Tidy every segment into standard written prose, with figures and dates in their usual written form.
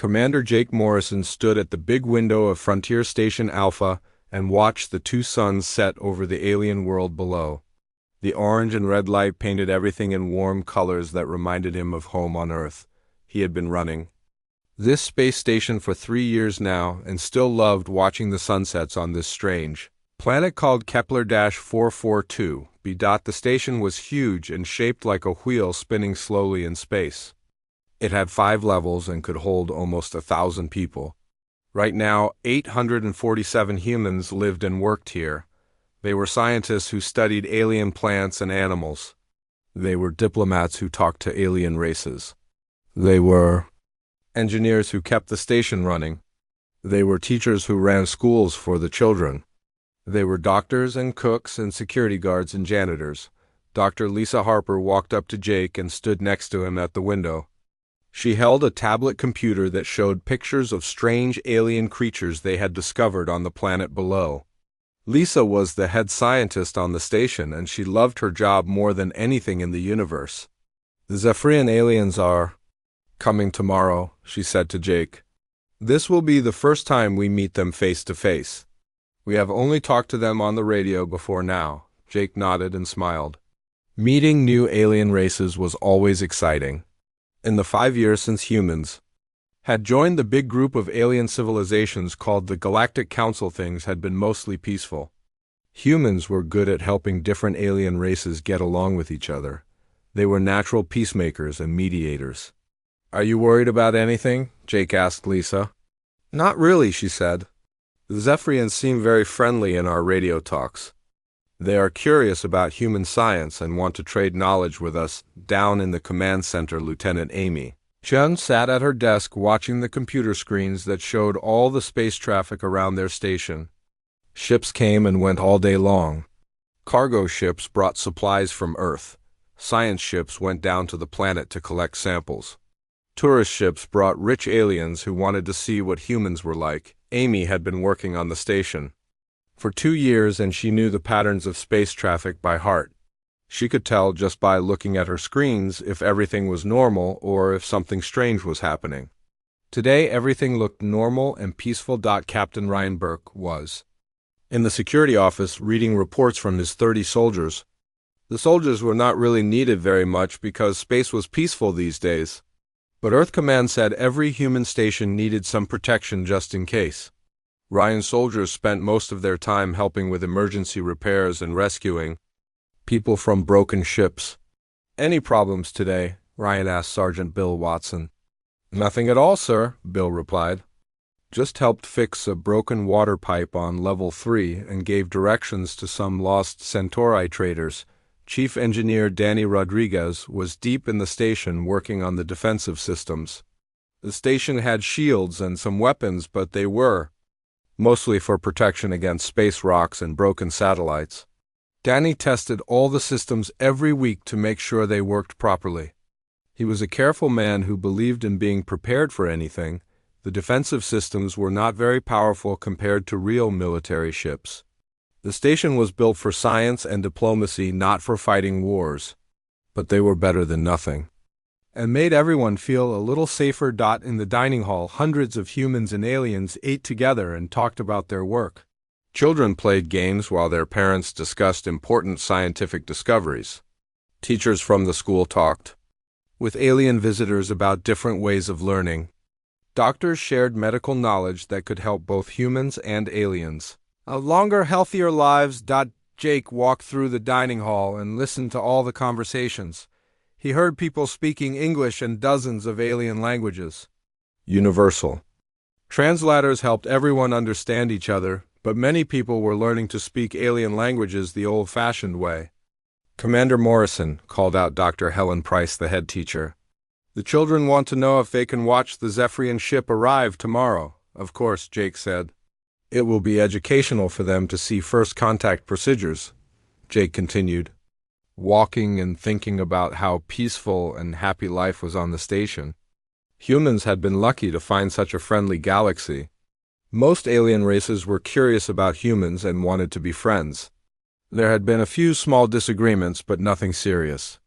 Commander Jake Morrison stood at the big window of Frontier Station Alpha and watched the two suns set over the alien world below. The orange and red light painted everything in warm colors that reminded him of home on Earth. He had been running this space station for 3 years now and still loved watching the sunsets on this strange planet called Kepler-442b. The station was huge and shaped like a wheel spinning slowly in space. It had 5 levels and could hold almost 1,000 people. Right now, 847 humans lived and worked here. They were scientists who studied alien plants and animals. They were diplomats who talked to alien races. They were engineers who kept the station running. They were teachers who ran schools for the children. They were doctors and cooks and security guards and janitors. Dr. Lisa Harper walked up to Jake and stood next to him at the window. She held a tablet computer that showed pictures of strange alien creatures they had discovered on the planet below. Lisa was the head scientist on the station, and she loved her job more than anything in the universe. "The Zephyrian aliens are coming tomorrow," she said to Jake. "This will be the first time we meet them face to face. We have only talked to them on the radio before now." Jake nodded and smiled. Meeting new alien races was always exciting. In the 5 years since humans had joined the big group of alien civilizations called the Galactic Council, things had been mostly peaceful. Humans were good at helping different alien races get along with each other. They were natural peacemakers and mediators. "Are you worried about anything?" Jake asked Lisa. "Not really," she said. "The Zephyrians seem very friendly in our radio talks. They are curious about human science and want to trade knowledge with us down in the command center." Lieutenant Amy Chun sat at her desk watching the computer screens that showed all the space traffic around their station. Ships came and went all day long. Cargo ships brought supplies from Earth. Science ships went down to the planet to collect samples. Tourist ships brought rich aliens who wanted to see what humans were like. Amy had been working on the station for 2 years, and she knew the patterns of space traffic by heart. She could tell just by looking at her screens if everything was normal or if something strange was happening. Today, everything looked normal and peaceful. Captain Ryan Burke was in the security office reading reports from his 30 soldiers. The soldiers were not really needed very much because space was peaceful these days. But Earth Command said every human station needed some protection just in case. Ryan's soldiers spent most of their time helping with emergency repairs and rescuing people from broken ships. "Any problems today?" Ryan asked Sergeant Bill Watson. "Nothing at all, sir," Bill replied. "Just helped fix a broken water pipe on level 3 and gave directions to some lost Centauri traders." Chief Engineer Danny Rodriguez was deep in the station working on the defensive systems. The station had shields and some weapons, but they were mostly for protection against space rocks and broken satellites. Danny tested all the systems every week to make sure they worked properly. He was a careful man who believed in being prepared for anything. The defensive systems were not very powerful compared to real military ships. The station was built for science and diplomacy, not for fighting wars. But they were better than nothing, and made everyone feel a little safer. In the dining hall, hundreds of humans and aliens ate together and talked about their work. Children played games while their parents discussed important scientific discoveries. Teachers from the school talked with alien visitors about different ways of learning. Doctors shared medical knowledge that could help both humans and aliens. Longer, healthier lives. Jake walked through the dining hall and listened to all the conversations. He heard people speaking English and dozens of alien languages. Universal translators helped everyone understand each other, but many people were learning to speak alien languages the old-fashioned way. "Commander Morrison," called out Dr. Helen Price, the head teacher. "The children want to know if they can watch the Zephyrian ship arrive tomorrow." "Of course," Jake said. "It will be educational for them to see first contact procedures," Jake continued, walking and thinking about how peaceful and happy life was on the station. Humans had been lucky to find such a friendly galaxy. Most alien races were curious about humans and wanted to be friends. There had been a few small disagreements, but nothing serious.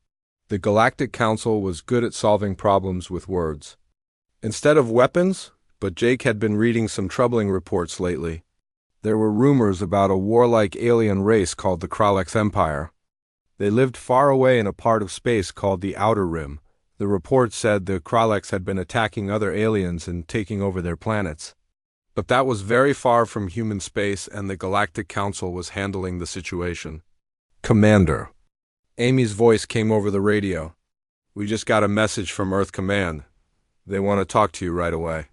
The Galactic Council was good at solving problems with words. Instead of weapons, but Jake had been reading some troubling reports lately. There were rumors about a warlike alien race called the Kralex Empire. They lived far away in a part of space called the Outer Rim. The report said the Kralex had been attacking other aliens and taking over their planets. But that was very far from human space, and the Galactic Council was handling the situation. Commander. Amy's voice came over the radio. We just got a message from Earth Command. They want to talk to you right away.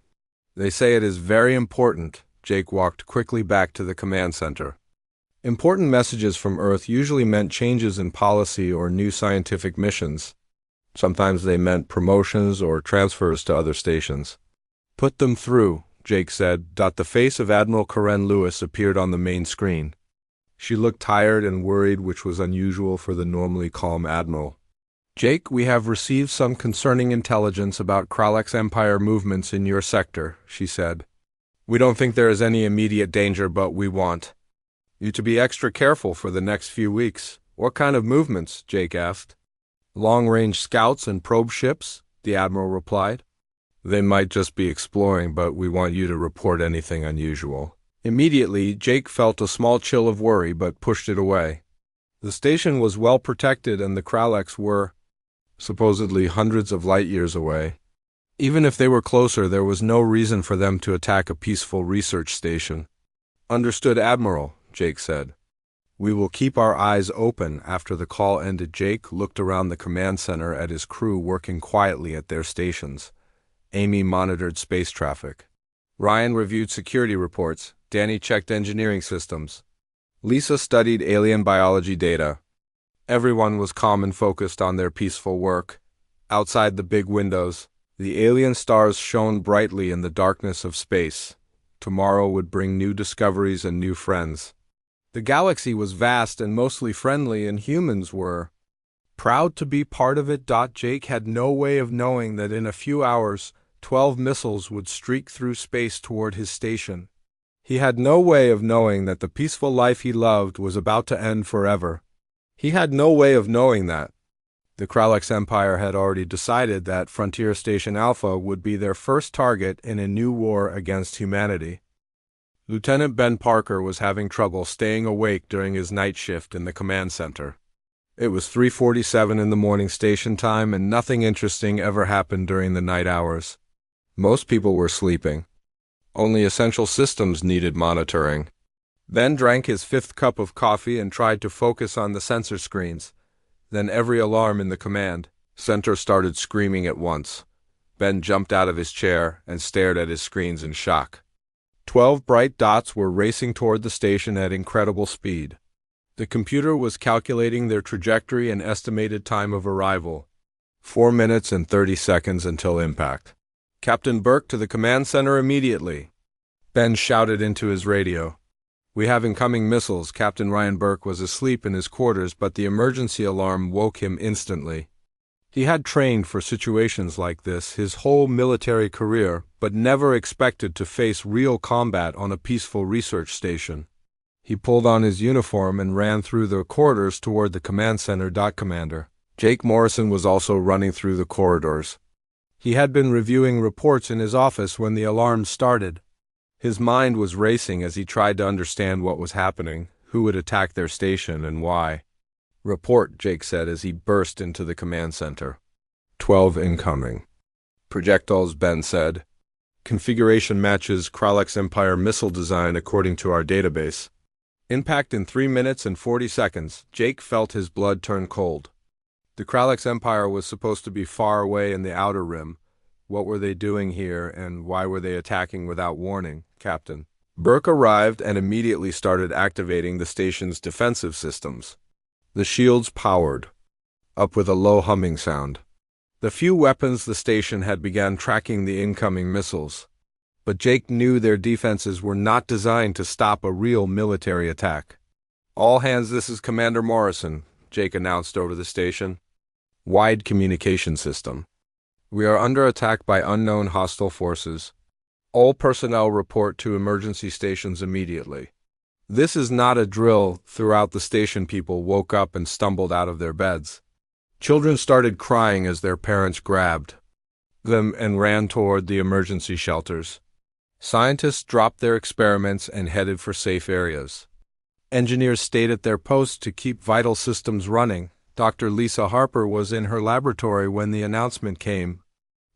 They say it is very important. Jake walked quickly back to the command center. Important messages from Earth usually meant changes in policy or new scientific missions. Sometimes they meant promotions or transfers to other stations. Put them through, Jake said. The face of Admiral Karen Lewis appeared on the main screen. She looked tired and worried, which was unusual for the normally calm Admiral. Jake, we have received some concerning intelligence about Kralex Empire movements in your sector, she said. We don't think there is any immediate danger, but we want you to be extra careful for the next few weeks. What kind of movements? Jake asked. Long-range scouts and probe ships, the Admiral replied. They might just be exploring, but we want you to report anything unusual. Immediately, Jake felt a small chill of worry, but pushed it away. The station was well protected, and the Kralex were supposedly hundreds of light years away. Even if they were closer, there was no reason for them to attack a peaceful research station. Understood, Admiral, Jake said. We will keep our eyes open. After the call ended, Jake looked around the command center at his crew working quietly at their stations. Amy monitored space traffic. Ryan reviewed security reports. Danny checked engineering systems. Lisa studied alien biology data. Everyone was calm and focused on their peaceful work. Outside the big windows, the alien stars shone brightly in the darkness of space. Tomorrow would bring new discoveries and new friends. The galaxy was vast and mostly friendly, and humans were proud to be part of it. Jake had no way of knowing that in a few hours, 12 missiles would streak through space toward his station. He had no way of knowing that the peaceful life he loved was about to end forever. He had no way of knowing that. The Kralex Empire had already decided that Frontier Station Alpha would be their first target in a new war against humanity. Lieutenant Ben Parker was having trouble staying awake during his night shift in the command center. It was 3:47 in the morning station time, and nothing interesting ever happened during the night hours. Most people were sleeping. Only essential systems needed monitoring. Ben drank his 5th cup of coffee and tried to focus on the sensor screens. Then every alarm in the command center started screaming at once. Ben jumped out of his chair and stared at his screens in shock. 12 bright dots were racing toward the station at incredible speed. The computer was calculating their trajectory and estimated time of arrival. 4 minutes and 30 seconds until impact. Captain Burke to the command center immediately. Ben shouted into his radio. We have incoming missiles. Captain Ryan Burke was asleep in his quarters, but the emergency alarm woke him instantly. He had trained for situations like this his whole military career, but never expected to face real combat on a peaceful research station. He pulled on his uniform and ran through the corridors toward the command center. Commander Jake Morrison was also running through the corridors. He had been reviewing reports in his office when the alarm started. His mind was racing as he tried to understand what was happening, who would attack their station, and why. Report, Jake said as he burst into the command center. 12 incoming. Projectiles, Ben said. Configuration matches Kralex Empire missile design according to our database. Impact in 3 minutes and 40 seconds. Jake felt his blood turn cold. The Kralex Empire was supposed to be far away in the Outer Rim. What were they doing here, and why were they attacking without warning, Captain? Burke arrived and immediately started activating the station's defensive systems. The shields powered up with a low humming sound. The few weapons the station had began tracking the incoming missiles. But Jake knew their defenses were not designed to stop a real military attack. All hands, this is Commander Morrison, Jake announced over the station. Wide communication system. We are under attack by unknown hostile forces. All personnel report to emergency stations immediately. This is not a drill. Throughout the station, people woke up and stumbled out of their beds. Children started crying as their parents grabbed them and ran toward the emergency shelters. Scientists dropped their experiments and headed for safe areas. Engineers stayed at their posts to keep vital systems running. Dr. Lisa Harper was in her laboratory when the announcement came.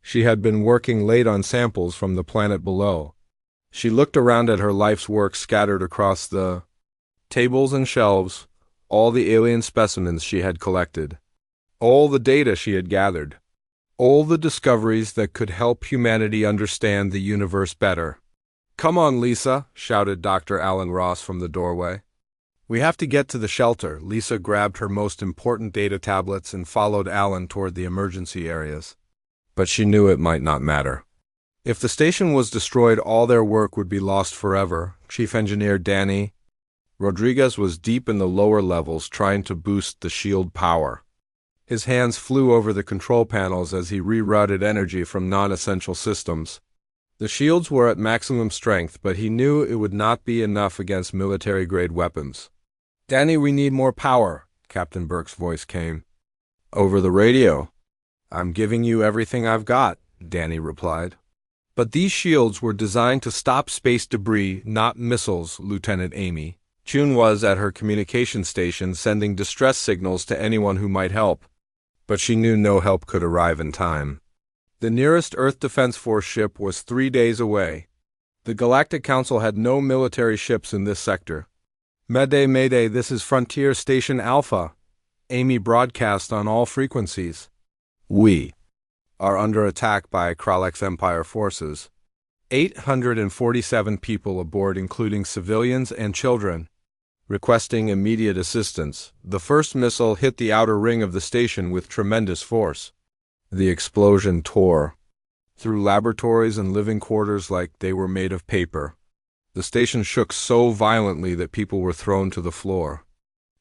She had been working late on samples from the planet below. She looked around at her life's work scattered across the tables and shelves, all the alien specimens she had collected, all the data she had gathered, all the discoveries that could help humanity understand the universe better. "Come on, Lisa," shouted Dr. Alan Ross from the doorway. "We have to get to the shelter." Lisa grabbed her most important data tablets and followed Alan toward the emergency areas. But she knew it might not matter. If the station was destroyed, all their work would be lost forever. Chief Engineer Danny Rodriguez was deep in the lower levels trying to boost the shield power. His hands flew over the control panels as he rerouted energy from non-essential systems. The shields were at maximum strength, but he knew it would not be enough against military-grade weapons. "Danny, we need more power," Captain Burke's voice came. "Over the radio." "I'm giving you everything I've got," Danny replied. "But these shields were designed to stop space debris, not missiles," Lieutenant Amy Chun was at her communication station sending distress signals to anyone who might help. But she knew no help could arrive in time. The nearest Earth Defense Force ship was 3 days away. The Galactic Council had no military ships in this sector. "Mayday, Mayday, this is Frontier Station Alpha." Amy broadcast on all frequencies. "We are under attack by Kralek's Empire forces. 847 people aboard, including civilians and children, requesting immediate assistance." The first missile hit the outer ring of the station with tremendous force. The explosion tore through laboratories and living quarters like they were made of paper. The station shook so violently that people were thrown to the floor.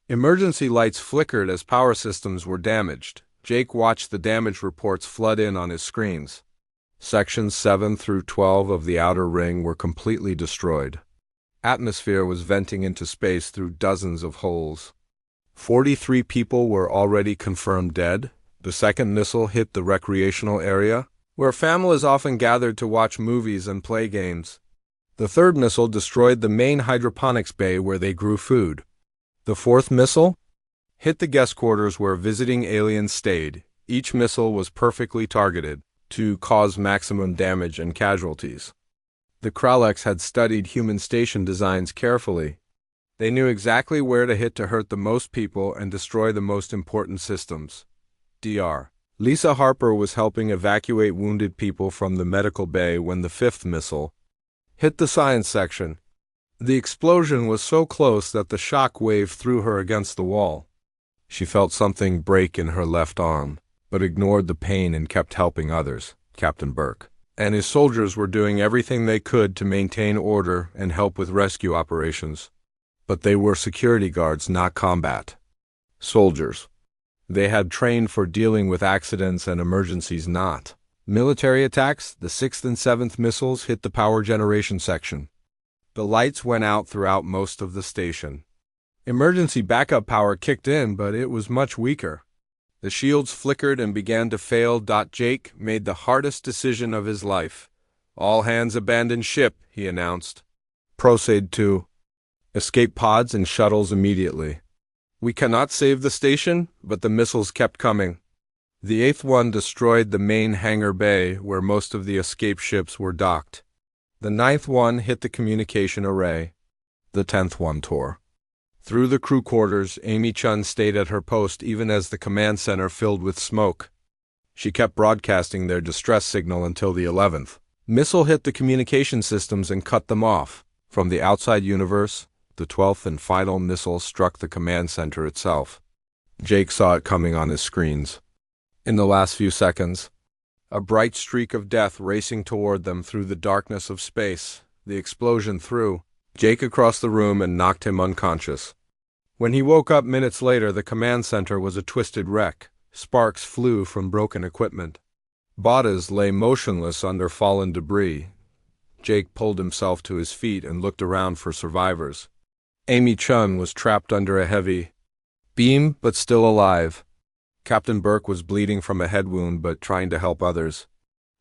Emergency lights flickered as power systems were damaged. Jake watched the damage reports flood in on his screens. Sections 7 through 12 of the outer ring were completely destroyed. Atmosphere was venting into space through dozens of holes. 43 people were already confirmed dead. The second missile hit the recreational area, where families often gathered to watch movies and play games. The third missile destroyed the main hydroponics bay where they grew food. The fourth missile hit the guest quarters where visiting aliens stayed. Each missile was perfectly targeted to cause maximum damage and casualties. The Kraleks had studied human station designs carefully. They knew exactly where to hit to hurt the most people and destroy the most important systems. Dr. Lisa Harper was helping evacuate wounded people from the medical bay when the fifth missile hit the science section. The explosion was so close that the shock wave threw her against the wall. She felt something break in her left arm, but ignored the pain and kept helping others. Captain Burke and his soldiers were doing everything they could to maintain order and help with rescue operations. But they were security guards, not combat soldiers. They had trained for dealing with accidents and emergencies, not military attacks. The 6th and 7th missiles hit the power generation section. The lights went out throughout most of the station. Emergency backup power kicked in, but it was much weaker. The shields flickered and began to fail. Jake made the hardest decision of his life. "All hands abandon ship," he announced. "Proceed to escape pods and shuttles immediately. We cannot save the station," but the missiles kept coming. The 8th one destroyed the main hangar bay where most of the escape ships were docked. The 9th one hit the communication array. The 10th one tore through the crew quarters. Amy Chun stayed at her post even as the command center filled with smoke. She kept broadcasting their distress signal until the 11th missile hit the communication systems and cut them off. From the outside universe, the 12th and final missile struck the command center itself. Jake saw it coming on his screens. In the last few seconds, a bright streak of death racing toward them through the darkness of space. The explosion threw Jake across the room and knocked him unconscious. When he woke up minutes later, the command center was a twisted wreck. Sparks flew from broken equipment. Bodies lay motionless under fallen debris. Jake pulled himself to his feet and looked around for survivors. Amy Chun was trapped under a heavy beam, but still alive. Captain Burke was bleeding from a head wound but trying to help others.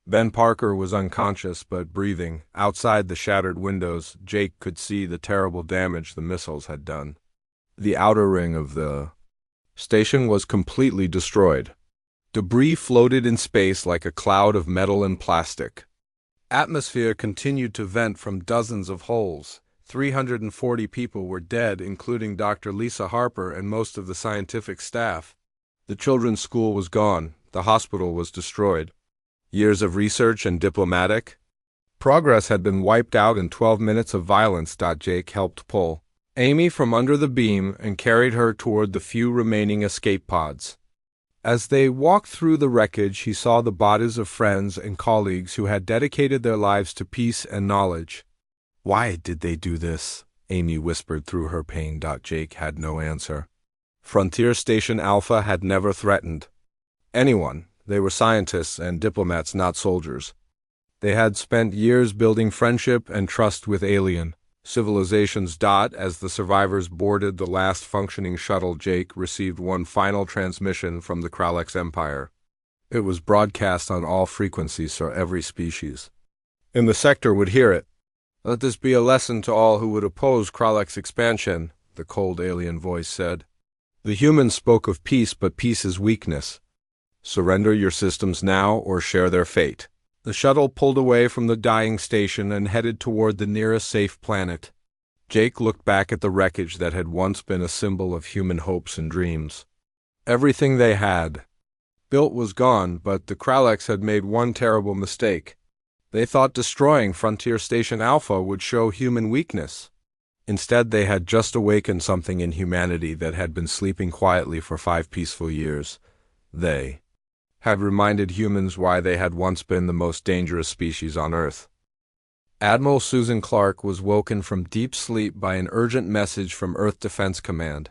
Ben Parker was unconscious but breathing. Outside the shattered windows, Jake could see the terrible damage the missiles had done. The outer ring of the station was completely destroyed. Debris floated in space like a cloud of metal and plastic. Atmosphere continued to vent from dozens of holes. 340 people were dead, including Dr. Lisa Harper and most of the scientific staff. The children's school was gone. The hospital was destroyed. Years of research and diplomatic progress had been wiped out in 12 minutes of violence. Jake helped pull Amy from under the beam and carried her toward the few remaining escape pods. As they walked through the wreckage, he saw the bodies of friends and colleagues who had dedicated their lives to peace and knowledge. Why did they do this? Amy whispered through her pain. Jake had no answer. Frontier Station Alpha had never threatened anyone. They were scientists and diplomats, not soldiers. They had spent years building friendship and trust with alien civilizations. As the survivors boarded the last functioning shuttle, Jake received one final transmission from the Kralex Empire. It was broadcast on all frequencies so every species in the sector would hear it. "Let this be a lesson to all who would oppose Kralex expansion," the cold alien voice said. The humans spoke of peace, but peace is weakness. Surrender your systems now or share their fate. The shuttle pulled away from the dying station and headed toward the nearest safe planet. Jake looked back at the wreckage that had once been a symbol of human hopes and dreams. Everything they had built was gone, but the Kralex had made one terrible mistake. They thought destroying Frontier Station Alpha would show human weakness. Instead, they had just awakened something in humanity that had been sleeping quietly for 5 peaceful years. They had reminded humans why they had once been the most dangerous species on Earth. Admiral Susan Clark was woken from deep sleep by an urgent message from Earth Defense Command.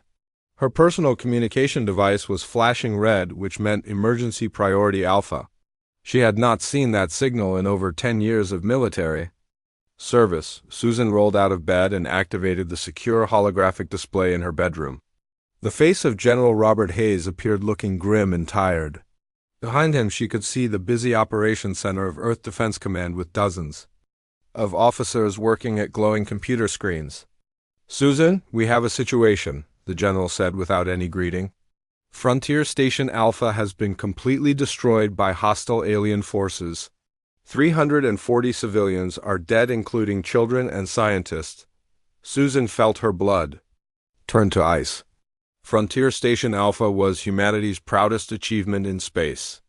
Her personal communication device was flashing red, which meant Emergency Priority Alpha. She had not seen that signal in over 10 years of military service. Susan rolled out of bed and activated the secure holographic display in her bedroom. The face of General Robert Hayes appeared, looking grim and tired. Behind him, she could see the busy operations center of Earth Defense Command with dozens of officers working at glowing computer screens. "Susan, we have a situation," the general said without any greeting. "Frontier Station Alpha has been completely destroyed by hostile alien forces. 340 civilians are dead, including children and scientists." Susan felt her blood turn to ice. Frontier Station Alpha was humanity's proudest achievement in space.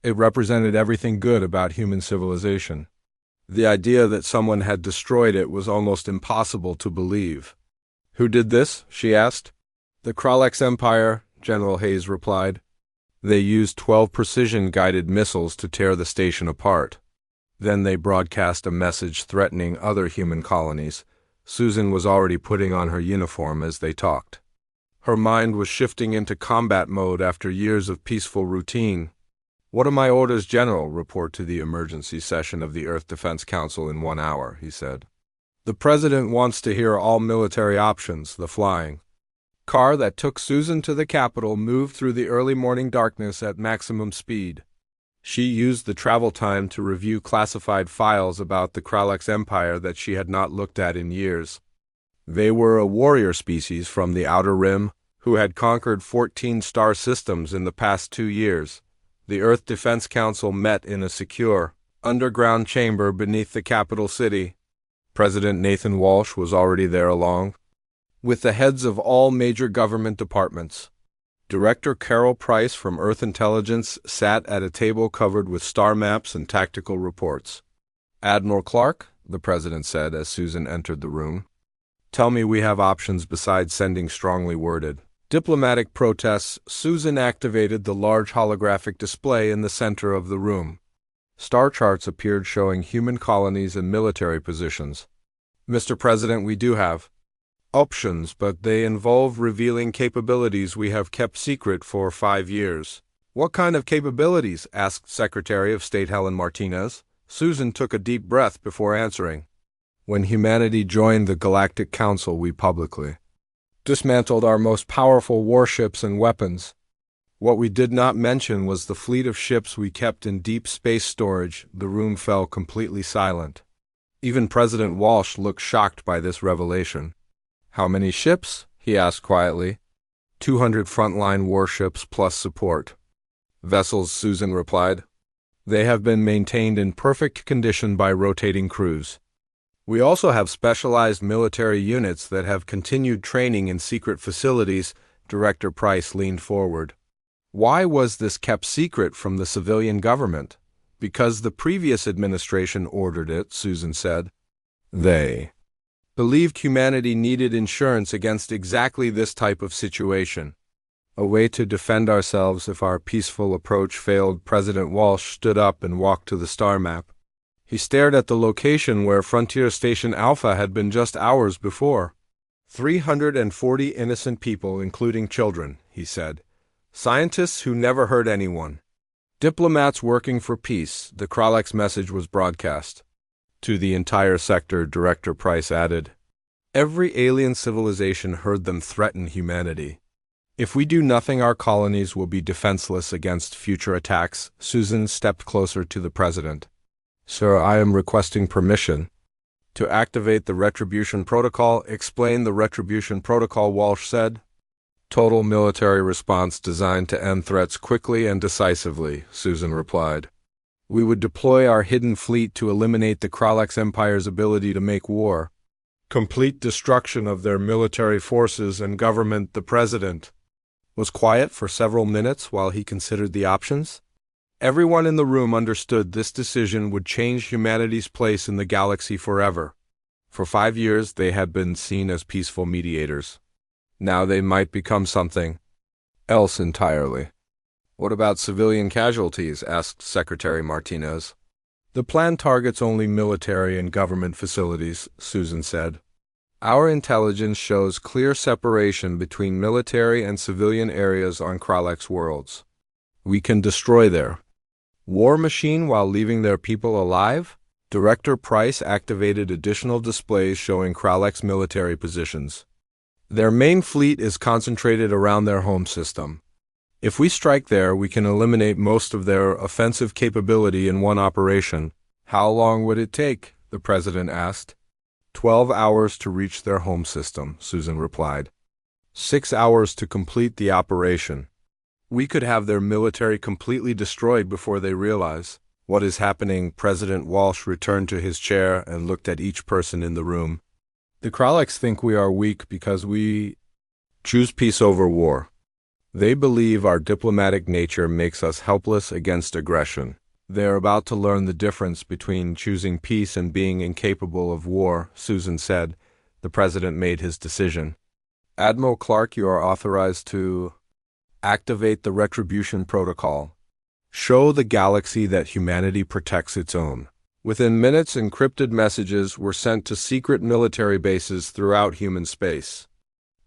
It represented everything good about human civilization. The idea that someone had destroyed it was almost impossible to believe. "Who did this?" she asked. "The Kralex Empire," General Hayes replied. "They used 12 precision-guided missiles to tear the station apart. Then they broadcast a message threatening other human colonies." Susan was already putting on her uniform as they talked. Her mind was shifting into combat mode after years of peaceful routine. "What are my orders, General?" "Report to the emergency session of the Earth Defense Council in 1 hour," he said. "The President wants to hear all military options." The flying car that took Susan to the Capitol moved through the early morning darkness at maximum speed. She used the travel time to review classified files about the Kralex Empire that she had not looked at in years. They were a warrior species from the Outer Rim who had conquered 14 star systems in the past 2 years. The Earth Defense Council met in a secure, underground chamber beneath the capital city. President Nathan Walsh was already there, along with the heads of all major government departments. Director Carol Price from Earth Intelligence sat at a table covered with star maps and tactical reports. "Admiral Clark," the president said as Susan entered the room, "tell me we have options besides sending strongly worded diplomatic protests." Susan activated the large holographic display in the center of the room. Star charts appeared showing human colonies and military positions. "Mr. President, we do have options, but they involve revealing capabilities we have kept secret for 5 years. "What kind of capabilities?" asked Secretary of State Helen Martinez. Susan took a deep breath before answering. "When humanity joined the Galactic Council, we publicly dismantled our most powerful warships and weapons. What we did not mention was the fleet of ships we kept in deep space storage. The room fell completely silent. Even President Walsh looked shocked by this revelation. "How many ships?" he asked quietly. 200 frontline warships plus support vessels, Susan replied. They have been maintained in perfect condition by rotating crews. We also have specialized military units that have continued training in secret facilities. Director Price leaned forward. Why was this kept secret from the civilian government? Because the previous administration ordered it, Susan said. They believed humanity needed insurance against exactly this type of situation. A way to defend ourselves if our peaceful approach failed. President Walsh stood up and walked to the star map. He stared at the location where Frontier Station Alpha had been just hours before. 340 innocent people, including children, he said. Scientists who never hurt anyone. Diplomats working for peace. The Kralek's message was broadcast. To the entire sector, Director Price added. Every alien civilization heard them threaten humanity. If we do nothing, our colonies will be defenseless against future attacks. Susan stepped closer to the president. Sir, I am requesting permission to activate the Retribution Protocol. Explain the Retribution Protocol, Walsh said. Total military response designed to end threats quickly and decisively, Susan replied. We would deploy our hidden fleet to eliminate the Kralek's Empire's ability to make war. Complete destruction of their military forces and government. The president was quiet for several minutes while he considered the options. Everyone in the room understood this decision would change humanity's place in the galaxy forever. For 5 years, they had been seen as peaceful mediators. Now they might become something else entirely. What about civilian casualties? Asked Secretary Martinez. The plan targets only military and government facilities, Susan said. Our intelligence shows clear separation between military and civilian areas on Kralek's worlds. We can destroy their war machine while leaving their people alive? Director Price activated additional displays showing Kralek's military positions. Their main fleet is concentrated around their home system. If we strike there, we can eliminate most of their offensive capability in one operation. How long would it take? The president asked. 12 hours to reach their home system, Susan replied. 6 hours to complete the operation. We could have their military completely destroyed before they realize what is happening. President Walsh returned to his chair and looked at each person in the room. The Kraleks think we are weak because we choose peace over war. They believe our diplomatic nature makes us helpless against aggression. They are about to learn the difference between choosing peace and being incapable of war, Susan said. The president made his decision. Admiral Clark, you are authorized to activate the Retribution Protocol. Show the galaxy that humanity protects its own. Within minutes, encrypted messages were sent to secret military bases throughout human space.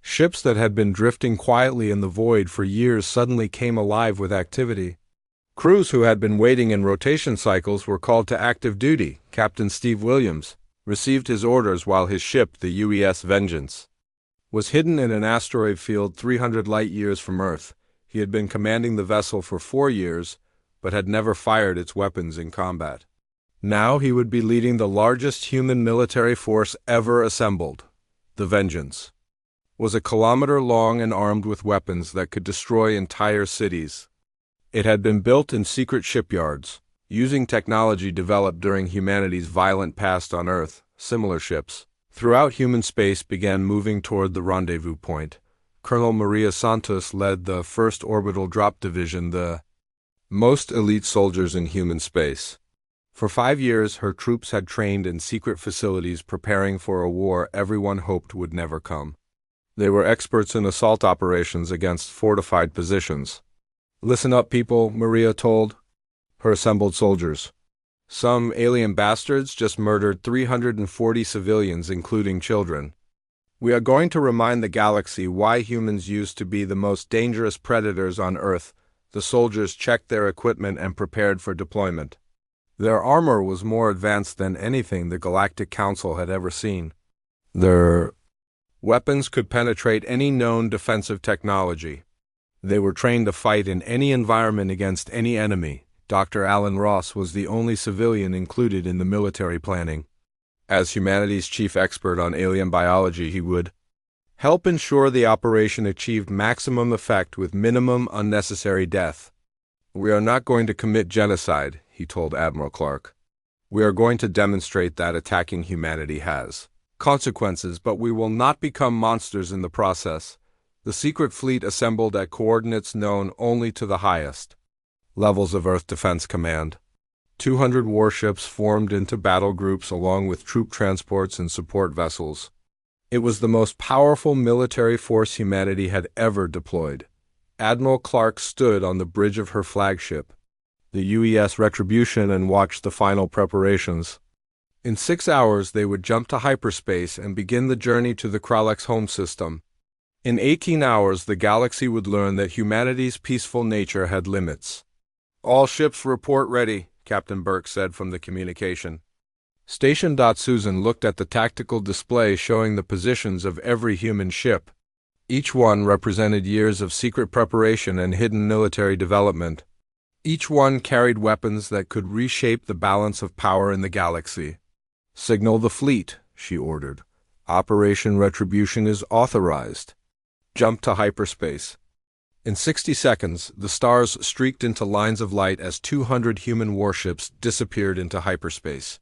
Ships that had been drifting quietly in the void for years suddenly came alive with activity. Crews who had been waiting in rotation cycles were called to active duty. Captain Steve Williams received his orders while his ship, the UES Vengeance, was hidden in an asteroid field 300 light-years from Earth. He had been commanding the vessel for 4 years, but had never fired its weapons in combat. Now he would be leading the largest human military force ever assembled. The Vengeance was a kilometer long and armed with weapons that could destroy entire cities. It had been built in secret shipyards, using technology developed during humanity's violent past on Earth. Similar ships throughout human space began moving toward the rendezvous point. Colonel Maria Santos led the 1st Orbital Drop Division, the most elite soldiers in human space. For 5 years, her troops had trained in secret facilities preparing for a war everyone hoped would never come. They were experts in assault operations against fortified positions. Listen up, people, Maria told her assembled soldiers. Some alien bastards just murdered 340 civilians, including children. We are going to remind the galaxy why humans used to be the most dangerous predators on Earth. The soldiers checked their equipment and prepared for deployment. Their armor was more advanced than anything the Galactic Council had ever seen. Their weapons could penetrate any known defensive technology. They were trained to fight in any environment against any enemy. Dr. Alan Ross was the only civilian included in the military planning. As humanity's chief expert on alien biology, he would help ensure the operation achieved maximum effect with minimum unnecessary death. "We are not going to commit genocide," he told Admiral Clark. "We are going to demonstrate that attacking humanity has consequences, but we will not become monsters in the process." The secret fleet assembled at coordinates known only to the highest levels of Earth Defense Command. 200 warships formed into battle groups along with troop transports and support vessels. It was the most powerful military force humanity had ever deployed. Admiral Clark stood on the bridge of her flagship, the UES Retribution, and watched the final preparations. In 6 hours, they would jump to hyperspace and begin the journey to the Kralek's home system. In 18 hours, the galaxy would learn that humanity's peaceful nature had limits. "All ships report ready," Captain Burke said from the communication. Station. Susan looked at the tactical display showing the positions of every human ship. Each one represented years of secret preparation and hidden military development. Each one carried weapons that could reshape the balance of power in the galaxy. "Signal the fleet," she ordered. "Operation Retribution is authorized. Jump to hyperspace." In 60 seconds, the stars streaked into lines of light as 200 human warships disappeared into hyperspace.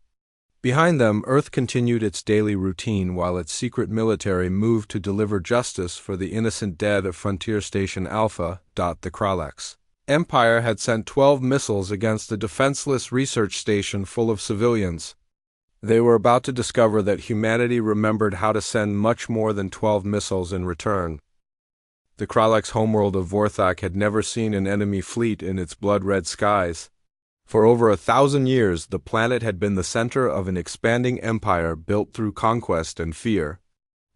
Behind them, Earth continued its daily routine while its secret military moved to deliver justice for the innocent dead of Frontier Station Alpha. The Kralek's Empire had sent 12 missiles against a defenseless research station full of civilians. They were about to discover that humanity remembered how to send much more than 12 missiles in return. The Kralek's homeworld of Vorthak had never seen an enemy fleet in its blood-red skies. For over 1,000 years, the planet had been the center of an expanding empire built through conquest and fear.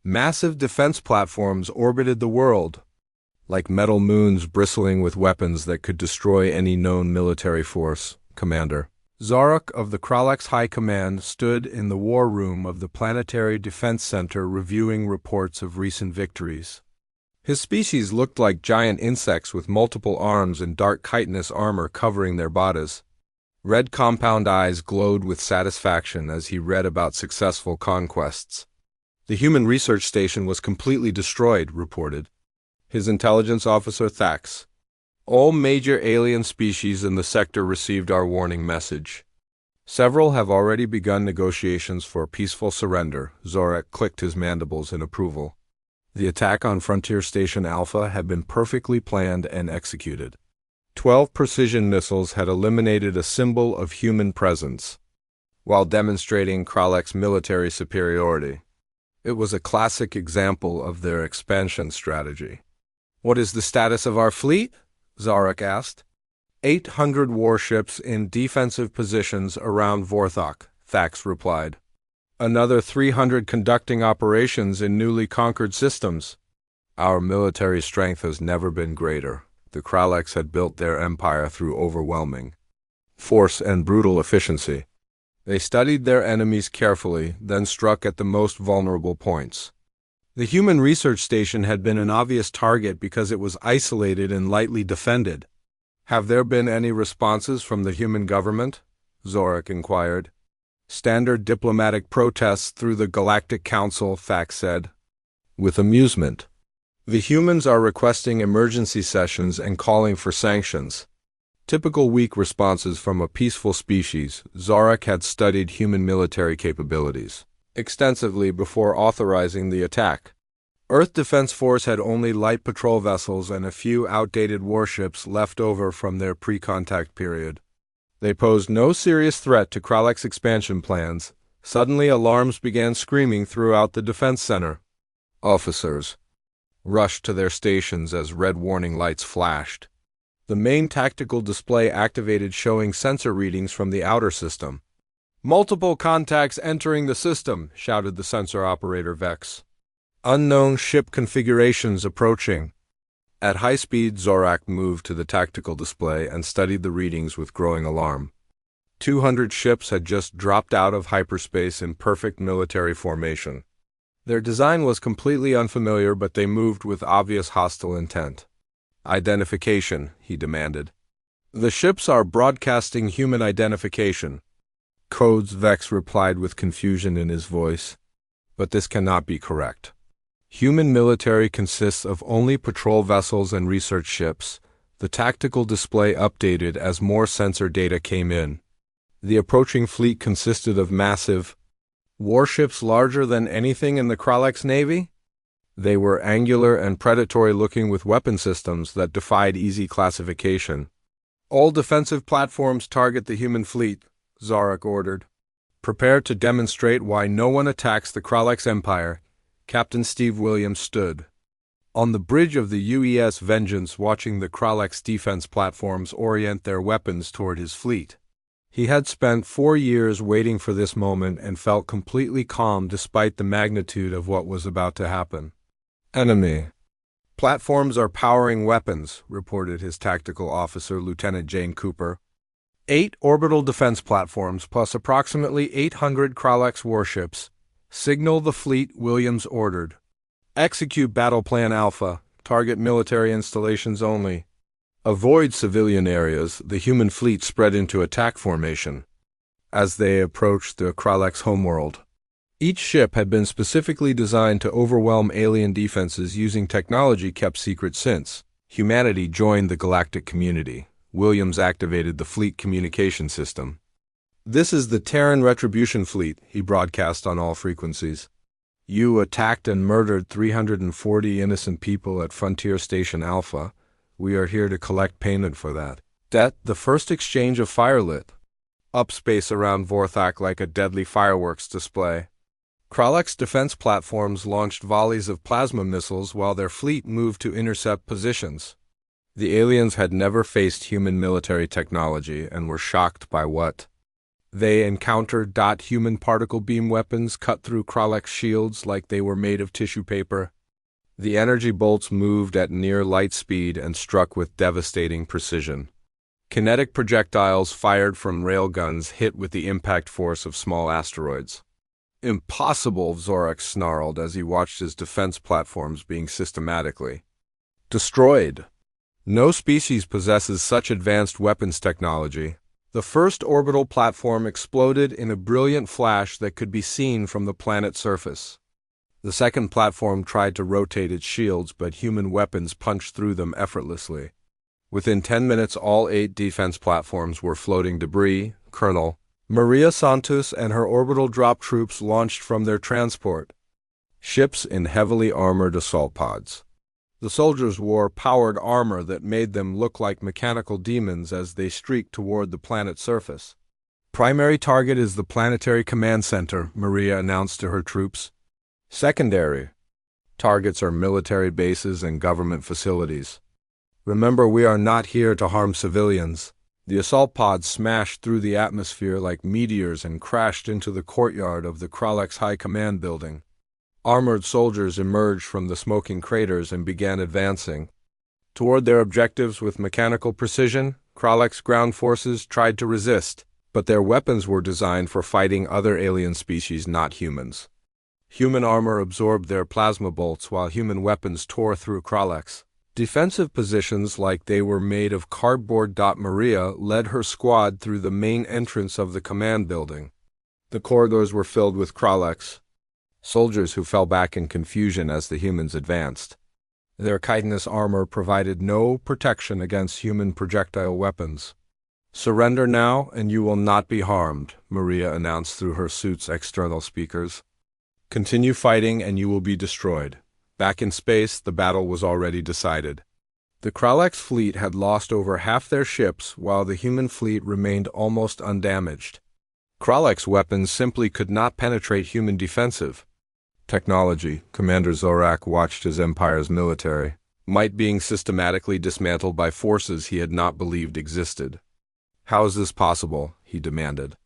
Massive defense platforms orbited the world, like metal moons bristling with weapons that could destroy any known military force. Commander Zarok of the Kralek's High Command stood in the war room of the Planetary Defense Center reviewing reports of recent victories. His species looked like giant insects with multiple arms and dark chitinous armor covering their bodies. Red compound eyes glowed with satisfaction as he read about successful conquests. "The human research station was completely destroyed," reported his intelligence officer Thax. "All major alien species in the sector received our warning message. Several have already begun negotiations for peaceful surrender." Zorak clicked his mandibles in approval. The attack on Frontier Station Alpha had been perfectly planned and executed. 12 precision missiles had eliminated a symbol of human presence, while demonstrating Kralek's military superiority. It was a classic example of their expansion strategy. "What is the status of our fleet?" Zarok asked. 800 warships in defensive positions around Vorthok, Thax replied. "Another 300 conducting operations in newly conquered systems." "Our military strength has never been greater." The Kraleks had built their empire through overwhelming force and brutal efficiency. They studied their enemies carefully, then struck at the most vulnerable points. The human research station had been an obvious target because it was isolated and lightly defended. "Have there been any responses from the human government?" Zorak inquired. "Standard diplomatic protests through the Galactic Council," Thax said, with amusement. "The humans are requesting emergency sessions and calling for sanctions." Typical weak responses from a peaceful species. Zorak had studied human military capabilities extensively before authorizing the attack. Earth Defense Force had only light patrol vessels and a few outdated warships left over from their pre-contact period. They posed no serious threat to Kralek's expansion plans. Suddenly, alarms began screaming throughout the defense center. Officers rushed to their stations as red warning lights flashed. The main tactical display activated, showing sensor readings from the outer system. "Multiple contacts entering the system," shouted the sensor operator Vex. "Unknown ship configurations approaching." At high speed, Zorak moved to the tactical display and studied the readings with growing alarm. 200 ships had just dropped out of hyperspace in perfect military formation. Their design was completely unfamiliar, but they moved with obvious hostile intent. Identification, he demanded. The ships are broadcasting human identification. Codes, Vex replied with confusion in his voice. But this cannot be correct. Human military consists of only patrol vessels and research ships. The tactical display updated as more sensor data came in. The approaching fleet consisted of massive warships larger than anything in the Kralek's navy. They were angular and predatory-looking with weapon systems that defied easy classification. All defensive platforms target the human fleet, Zarek ordered. Prepared to demonstrate why no one attacks the Kralek's empire, Captain Steve Williams stood on the bridge of the UES Vengeance, watching the Kralek's defense platforms orient their weapons toward his fleet. He had spent 4 years waiting for this moment and felt completely calm despite the magnitude of what was about to happen. Enemy platforms are powering weapons, reported his tactical officer, Lieutenant Jane Cooper. 8 orbital defense platforms plus approximately 800 Kralek's warships. Signal the fleet, Williams ordered. Execute Battle Plan Alpha. Target military installations only. Avoid civilian areas. The human fleet spread into attack formation as they approached the Kralek's homeworld. Each ship had been specifically designed to overwhelm alien defenses using technology kept secret since humanity joined the galactic community. Williams activated the fleet communication system. This is the Terran Retribution Fleet, he broadcast on all frequencies. You attacked and murdered 340 innocent people at Frontier Station Alpha. We are here to collect payment for that. The first exchange of fire lit up space around Vorthak like a deadly fireworks display. Kralek's defense platforms launched volleys of plasma missiles while their fleet moved to intercept positions. The aliens had never faced human military technology and were shocked by what they encountered. Human particle beam weapons cut through Kralek's shields like they were made of tissue paper. The energy bolts moved at near light speed and struck with devastating precision. Kinetic projectiles fired from railguns hit with the impact force of small asteroids. Impossible, Zorak snarled as he watched his defense platforms being systematically destroyed. No species possesses such advanced weapons technology. The first orbital platform exploded in a brilliant flash that could be seen from the planet's surface. The second platform tried to rotate its shields, but human weapons punched through them effortlessly. Within 10 minutes, all 8 defense platforms were floating debris. Colonel Maria Santos and her orbital drop troops launched from their transport ships in heavily armored assault pods. The soldiers wore powered armor that made them look like mechanical demons as they streaked toward the planet's surface. Primary target is the Planetary Command Center, Maria announced to her troops. Secondary targets are military bases and government facilities. Remember, we are not here to harm civilians. The assault pods smashed through the atmosphere like meteors and crashed into the courtyard of the Kralek's High Command building. Armored soldiers emerged from the smoking craters and began advancing toward their objectives with mechanical precision. Kralek's ground forces tried to resist, but their weapons were designed for fighting other alien species, not humans. Human armor absorbed their plasma bolts while human weapons tore through Kralek's defensive positions like they were made of cardboard. Maria led her squad through the main entrance of the command building. The corridors were filled with Kralek's soldiers who fell back in confusion as the humans advanced. Their chitinous armor provided no protection against human projectile weapons. Surrender now and you will not be harmed, Maria announced through her suit's external speakers. Continue fighting and you will be destroyed. Back in space, the battle was already decided. The Kralek's fleet had lost over half their ships while the human fleet remained almost undamaged. Kralek's weapons simply could not penetrate human defensive technology. Commander Zorak watched his empire's military might being systematically dismantled by forces he had not believed existed. How is this possible? He demanded.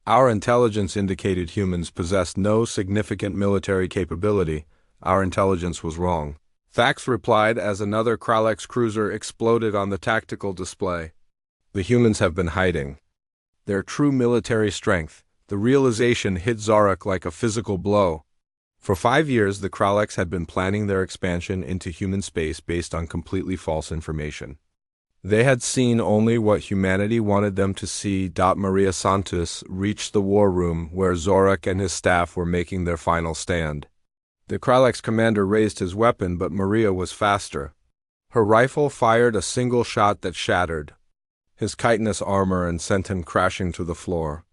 Our intelligence indicated humans possessed no significant military capability. Our intelligence was wrong. Thax replied as another Kralek's cruiser exploded on the tactical display. The humans have been hiding their true military strength. The realization hit Zarek like a physical blow. For 5 years, the Kraleks had been planning their expansion into human space based on completely false information. They had seen only what humanity wanted them to see. Maria Santos reached the war room where Zorak and his staff were making their final stand. The Kraleks commander raised his weapon, but Maria was faster. Her rifle fired a single shot that shattered his chitinous armor and sent him crashing to the floor.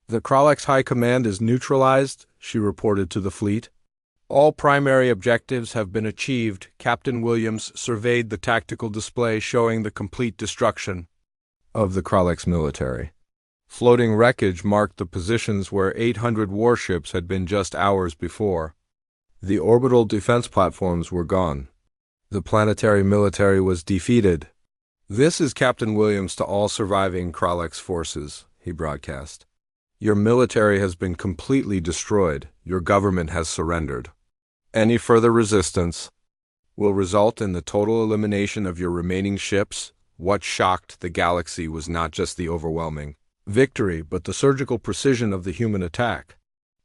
"The Kraleks High Command is neutralized," she reported to the fleet. "All primary objectives have been achieved." Captain Williams surveyed the tactical display showing the complete destruction of the Kraleks military. Floating wreckage marked the positions where 800 warships had been just hours before. The orbital defense platforms were gone. The planetary military was defeated. "This is Captain Williams to all surviving Kraleks forces," he broadcast. "Your military has been completely destroyed. Your government has surrendered. Any further resistance will result in the total elimination of your remaining ships." What shocked the galaxy was not just the overwhelming victory, but the surgical precision of the human attack.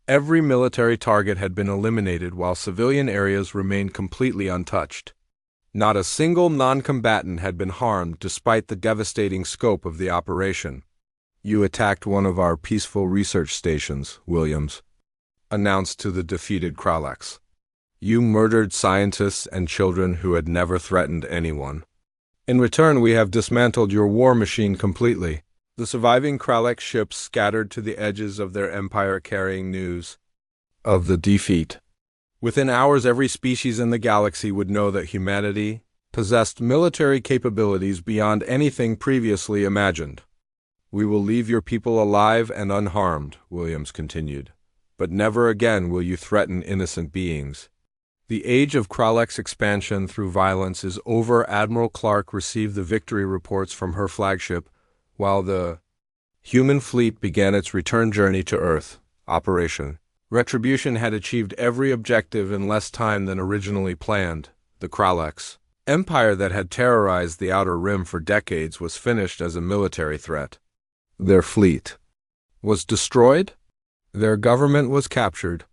Every military target had been eliminated while civilian areas remained completely untouched. Not a single non-combatant had been harmed despite the devastating scope of the operation. "You attacked one of our peaceful research stations," Williams announced to the defeated Kraleks. "You murdered scientists and children who had never threatened anyone. In return, we have dismantled your war machine completely." The surviving Kralek ships scattered to the edges of their empire carrying news of the defeat. Within hours, every species in the galaxy would know that humanity possessed military capabilities beyond anything previously imagined. "We will leave your people alive and unharmed," Williams continued, "but never again will you threaten innocent beings. The age of Kralek's expansion through violence is over." Admiral Clark received the victory reports from her flagship, while the human fleet began its return journey to Earth. Operation Retribution had achieved every objective in less time than originally planned. The Kraleks empire that had terrorized the Outer Rim for decades was finished as a military threat. Their fleet was destroyed. Their government was captured.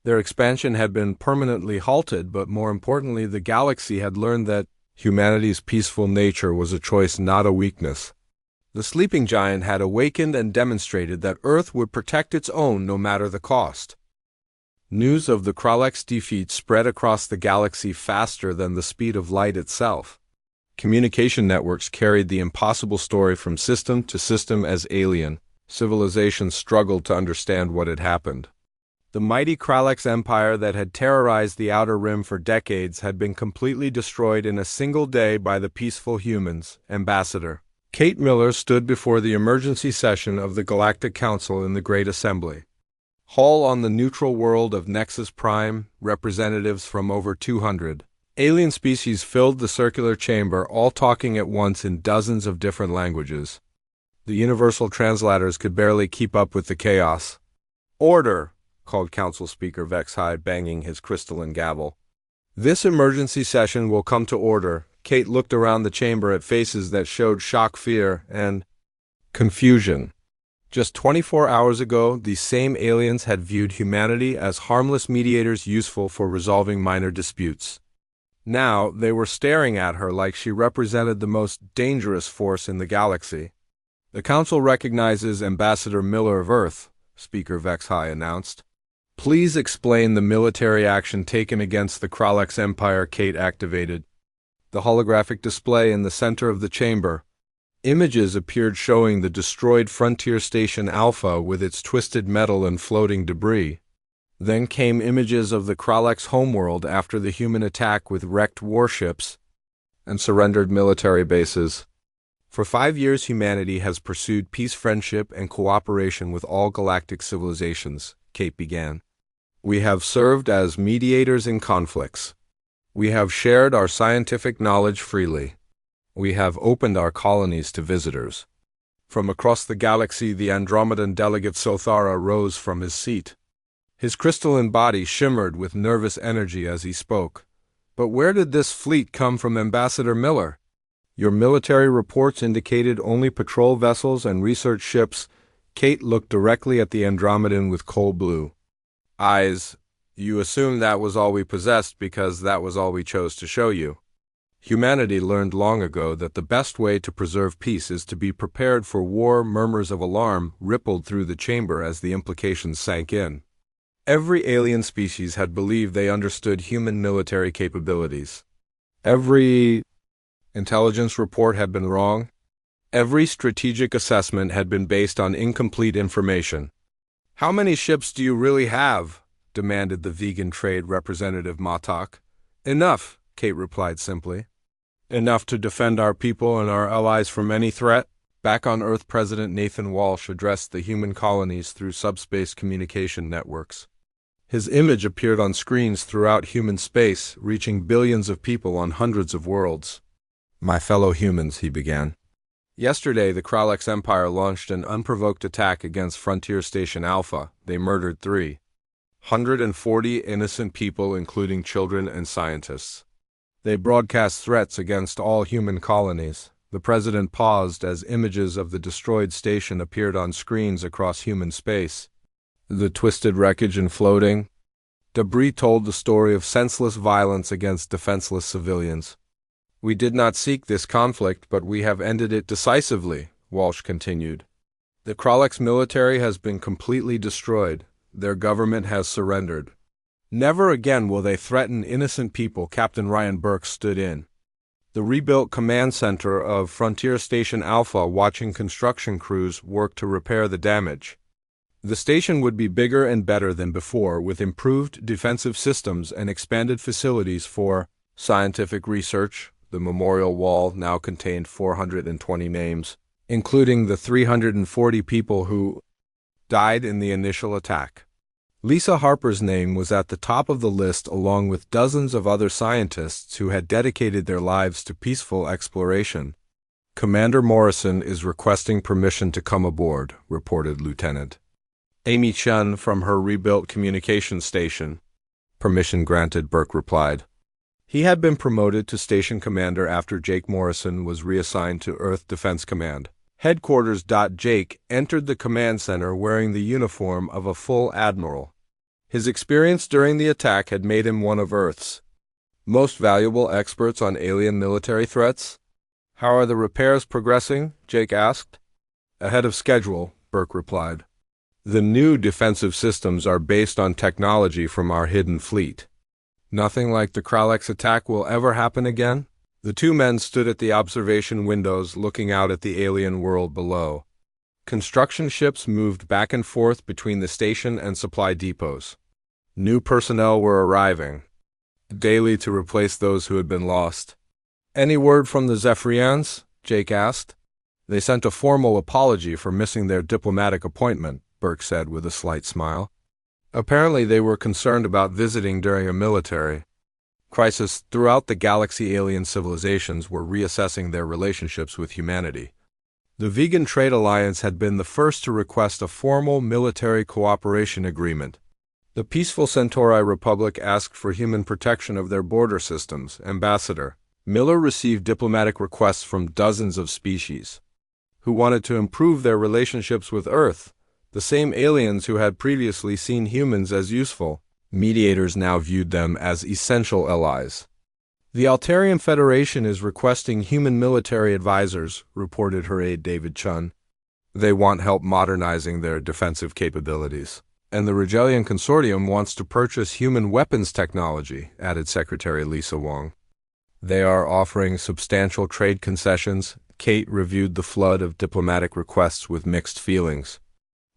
Their expansion had been permanently halted, but more importantly, the galaxy had learned that humanity's peaceful nature was a choice, not a weakness. The sleeping giant had awakened and demonstrated that Earth would protect its own no matter the cost. News of the Kraleks' defeat spread across the galaxy faster than the speed of light itself. Communication networks carried the impossible story from system to system as alien civilizations struggled to understand what had happened. The mighty Kraleks empire that had terrorized the Outer Rim for decades had been completely destroyed in a single day by the peaceful humans. Ambassador Kate Miller stood before the emergency session of the Galactic Council in the Great Assembly Hall on the neutral world of Nexus Prime. Representatives from over 200 alien species filled the circular chamber, all talking at once in dozens of different languages. The universal translators could barely keep up with the chaos. "Order!" called Council Speaker Vexhai, banging his crystalline gavel. "This emergency session will come to order." Kate looked around the chamber at faces that showed shock, fear, and confusion. Just 24 hours ago, these same aliens had viewed humanity as harmless mediators useful for resolving minor disputes. Now, they were staring at her like she represented the most dangerous force in the galaxy. "The Council recognizes Ambassador Miller of Earth," Speaker Vexhai announced. "Please explain the military action taken against the Kraleks Empire." Kate activated the holographic display in the center of the chamber. Images appeared showing the destroyed Frontier Station Alpha with its twisted metal and floating debris. Then came images of the Kraleks' homeworld after the human attack with wrecked warships and surrendered military bases. "For 5 years, humanity has pursued peace, friendship, and cooperation with all galactic civilizations," Kate began. "We have served as mediators in conflicts. We have shared our scientific knowledge freely. We have opened our colonies to visitors." From across the galaxy, the Andromedan delegate Sothara rose from his seat. His crystalline body shimmered with nervous energy as he spoke. "But where did this fleet come from, Ambassador Miller? Your military reports indicated only patrol vessels and research ships." Kate looked directly at the Andromedan with cold blue eyes. You assumed that was all we possessed because that was all we chose to show you. Humanity learned long ago that the best way to preserve peace is to be prepared for war. Murmurs of alarm rippled through the chamber as the implications sank in. Every alien species had believed they understood human military capabilities. Every intelligence report had been wrong. Every strategic assessment had been based on incomplete information. "How many ships do you really have?" demanded the vegan trade representative Matak. "Enough," Kate replied simply. "Enough to defend our people and our allies from any threat?" Back on Earth, President Nathan Walsh addressed the human colonies through subspace communication networks. His image appeared on screens throughout human space, reaching billions of people on hundreds of worlds. "My fellow humans," he began. "Yesterday, the Kralex Empire launched an unprovoked attack against Frontier Station Alpha. They murdered 340 innocent people, including children and scientists. They broadcast threats against all human colonies." The president paused as images of the destroyed station appeared on screens across human space. The twisted wreckage and floating debris told the story of senseless violence against defenseless civilians. "We did not seek this conflict, but we have ended it decisively," Walsh continued. "The Kralex military has been completely destroyed. Their government has surrendered. Never again will they threaten innocent people." Captain Ryan Burke stood in the rebuilt command center of Frontier Station Alpha, watching construction crews work to repair the damage. The station would be bigger and better than before, with improved defensive systems and expanded facilities for scientific research. The memorial wall now contained 420 names, including the 340 people who died in the initial attack. Lisa Harper's name was at the top of the list, along with dozens of other scientists who had dedicated their lives to peaceful exploration. "Commander Morrison is requesting permission to come aboard," reported Lieutenant Amy Chun from her rebuilt communications station. "Permission granted," Burke replied. He had been promoted to station commander after Jake Morrison was reassigned to Earth Defense Command headquarters. Jake entered the command center wearing the uniform of a full admiral. His experience during the attack had made him one of Earth's most valuable experts on alien military threats. "How are the repairs progressing?" Jake asked. "Ahead of schedule," Burke replied. "The new defensive systems are based on technology from our hidden fleet. Nothing like the Kralex attack will ever happen again." The two men stood at the observation windows looking out at the alien world below. Construction ships moved back and forth between the station and supply depots. New personnel were arriving daily to replace those who had been lost. "Any word from the Zephyrians?" Jake asked. "They sent a formal apology for missing their diplomatic appointment," Burke said with a slight smile. "Apparently they were concerned about visiting during a military crisis." Throughout the galaxy, alien civilizations were reassessing their relationships with humanity. The Vegan Trade Alliance had been the first to request a formal military cooperation agreement. The peaceful Centauri Republic asked for human protection of their border systems. Ambassador Miller received diplomatic requests from dozens of species who wanted to improve their relationships with Earth. The same aliens who had previously seen humans as useful mediators now viewed them as essential allies. "The Altarian Federation is requesting human military advisors," reported her aide David Chun. "They want help modernizing their defensive capabilities. And the Regellian Consortium wants to purchase human weapons technology," added Secretary Lisa Wong. "They are offering substantial trade concessions." Kate reviewed the flood of diplomatic requests with mixed feelings.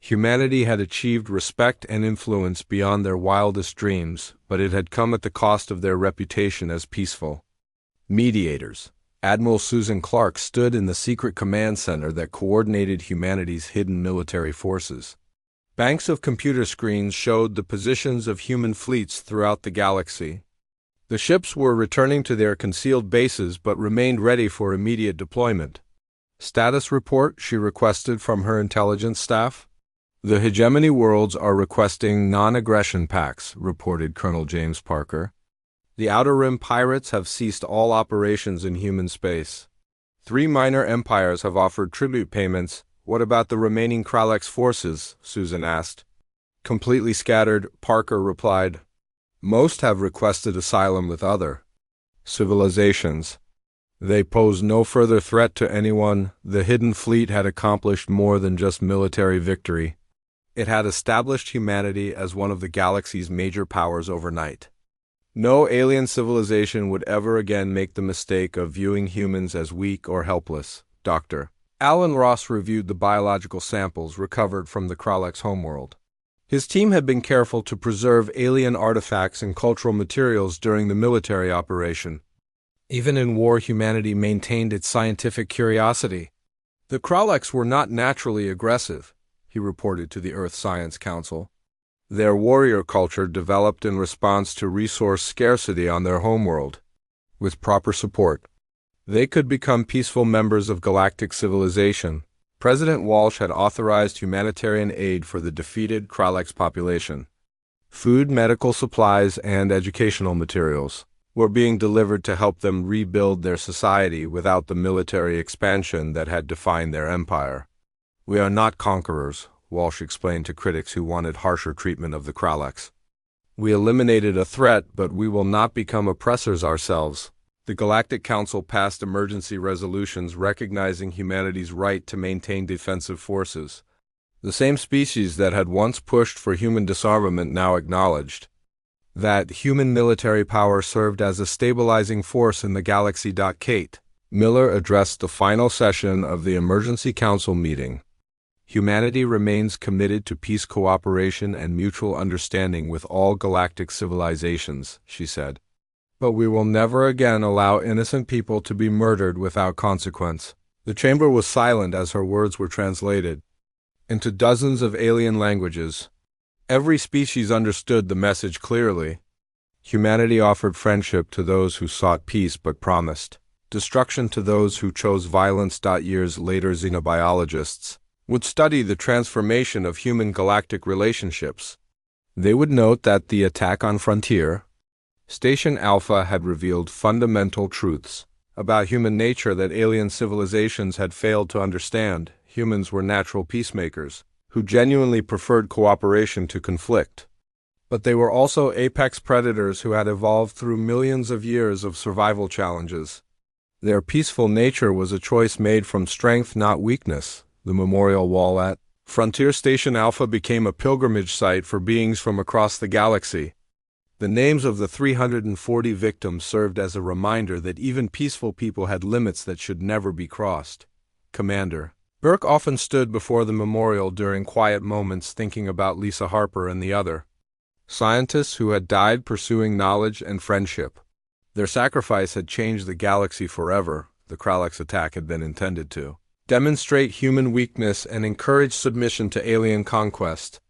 Humanity had achieved respect and influence beyond their wildest dreams, but it had come at the cost of their reputation as peaceful mediators. Admiral Susan Clark stood in the secret command center that coordinated humanity's hidden military forces. Banks of computer screens showed the positions of human fleets throughout the galaxy. The ships were returning to their concealed bases but remained ready for immediate deployment. "Status report," she requested from her intelligence staff. "The hegemony worlds are requesting non-aggression pacts," reported Colonel James Parker. "The Outer Rim pirates have ceased all operations in human space. 3 minor empires have offered tribute payments. What about the remaining Kralex forces?" Susan asked. "Completely scattered," Parker replied. Most have requested asylum with other civilizations. They pose no further threat to anyone. The Hidden Fleet had accomplished more than just military victory. It had established humanity as one of the galaxy's major powers overnight. No alien civilization would ever again make the mistake of viewing humans as weak or helpless. Dr. Alan Ross reviewed the biological samples recovered from the Kralek's homeworld. His team had been careful to preserve alien artifacts and cultural materials during the military operation. Even in war, humanity maintained its scientific curiosity. The Kraleks were not naturally aggressive, he reported to the Earth Science Council. Their warrior culture developed in response to resource scarcity on their homeworld. With proper support, they could become peaceful members of galactic civilization. President Walsh had authorized humanitarian aid for the defeated Kraleks population. Food, medical supplies, and educational materials were being delivered to help them rebuild their society without the military expansion that had defined their empire. "We are not conquerors," Walsh explained to critics who wanted harsher treatment of the Kraleks. "We eliminated a threat, but we will not become oppressors ourselves." The Galactic Council passed emergency resolutions recognizing humanity's right to maintain defensive forces. The same species that had once pushed for human disarmament now acknowledged that human military power served as a stabilizing force in the galaxy. Kate Miller addressed the final session of the Emergency Council meeting. "Humanity remains committed to peace, cooperation, and mutual understanding with all galactic civilizations," she said. "But we will never again allow innocent people to be murdered without consequence." The chamber was silent as her words were translated into dozens of alien languages. Every species understood the message clearly. Humanity offered friendship to those who sought peace but promised destruction to those who chose violence. Years later, xenobiologists would study the transformation of human galactic relationships. They would note that the attack on Frontier Station Alpha had revealed fundamental truths about human nature that alien civilizations had failed to understand. Humans were natural peacemakers who genuinely preferred cooperation to conflict. But they were also apex predators who had evolved through millions of years of survival challenges. Their peaceful nature was a choice made from strength, not weakness. The memorial wall at Frontier Station Alpha became a pilgrimage site for beings from across the galaxy. The names of the 340 victims served as a reminder that even peaceful people had limits that should never be crossed. Commander Burke often stood before the memorial during quiet moments thinking about Lisa Harper and the other scientists who had died pursuing knowledge and friendship. Their sacrifice had changed the galaxy forever. The Kraleks attack had been intended to demonstrate human weakness and encourage submission to alien conquest.